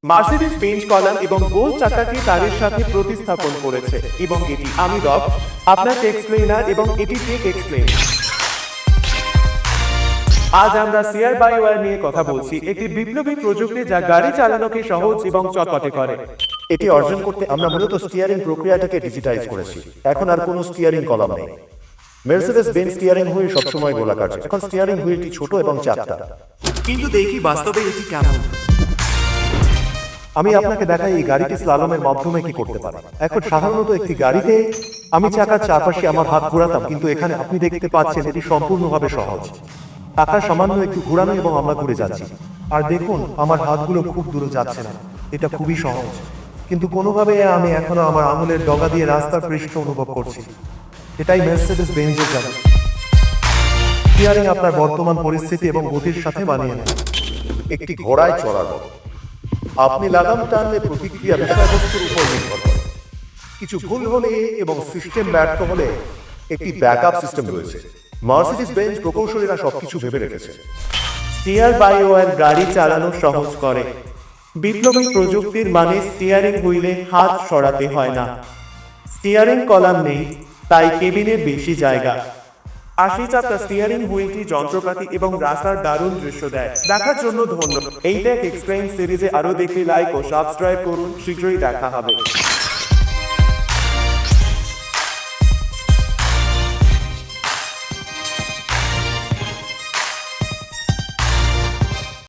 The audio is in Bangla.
মার্সিডিজ বেঞ্চ কলাম এবং গোল চাকাকে তারের সাথে প্রতিস্থাপন করেছে এবং এটি আমি রব আপনার এক্সপ্লেনার এবং এটি টেক এক্সপ্লেন। আজ আমরা সিআর বাই ওয়্যার নিয়ে কথা বলছি, একটি বিপ্লবী প্রযুক্তি যা গাড়ি চালানোকে সহজ এবং চটপটে করে। এটি অর্জন করতে আমরা মূলত স্টিয়ারিং প্রক্রিয়াটাকে ডিজিটাইজ করেছি। এখন আর কোনো স্টিয়ারিং কলাম নেই। মের্সিডিজ বেঞ্চ স্টিয়ারিং হুইল সবসময় গোলাকার, এখন স্টিয়ারিং হুইলটি ছোট এবং চাপটা। কিন্তু দেখি বাস্তবে এটি কেমন। আমি আপনাকে দেখাই এই গাড়িটি স্লালমের মাধ্যমে কি করতে পারে। এখন সাধারণত একটি গাড়িতে আমি চাকার চারপাশে আমার হাত ঘোরাতাম, কিন্তু এখানে আপনি দেখতে পাচ্ছেন এটি সম্পূর্ণভাবে সহজ। চাকা সামান্য একটু ঘোরানো এবং আমরা ঘুরে যাচ্ছি। আর দেখুন আমার হাতগুলো খুব দূরে যাচ্ছে না, এটা খুবই সহজ। কিন্তু কোনোভাবে আমি এখনো আমার আঙুলের ডগা দিয়ে রাস্তার পৃষ্ঠ অনুভব করছি। এটাই মের্সিডিজ বেঞ্জের জাদু। স্টিয়ারিং আপনার বর্তমান পরিস্থিতি এবং গতির সাথে মানিয়ে নেয়। একটি ঘোড়ায় চড়ার মতো আপনি লাগাম টানলে প্রতিক্রিয়া বিষয়বস্তুর উপর নির্ভর করে। কিছু ভুল হলে এবং সিস্টেম ব্যর্থ হলে একটি ব্যাকআপ সিস্টেম রয়েছে। মার্সিডিজ বেঞ্জ প্রকৌশলীরা সবকিছু ভেবে রেখেছে। সিআর বাই ওয়্যার গাড়ি চালানো সহজ করে। বিপ্লবী প্রযুক্তির মানে স্টিয়ারিং হুইলে হাত সরাতে হয় না, স্টিয়ারিং কলাম নেই, তাই কেবিনে বেশি জায়গা। 80 চাকা স্টিয়ারিং হুইলটি যন্ত্রপাতি এবং রাস্তার দারুণ দৃশ্য দেয়। দেখার জন্য ধন্যবাদ। এই টেক এক্সপ্লেইন সিরিজে আরো দেখতে লাইক ও সাবস্ক্রাইব করুন, শীঘ্রই দেখা হবে।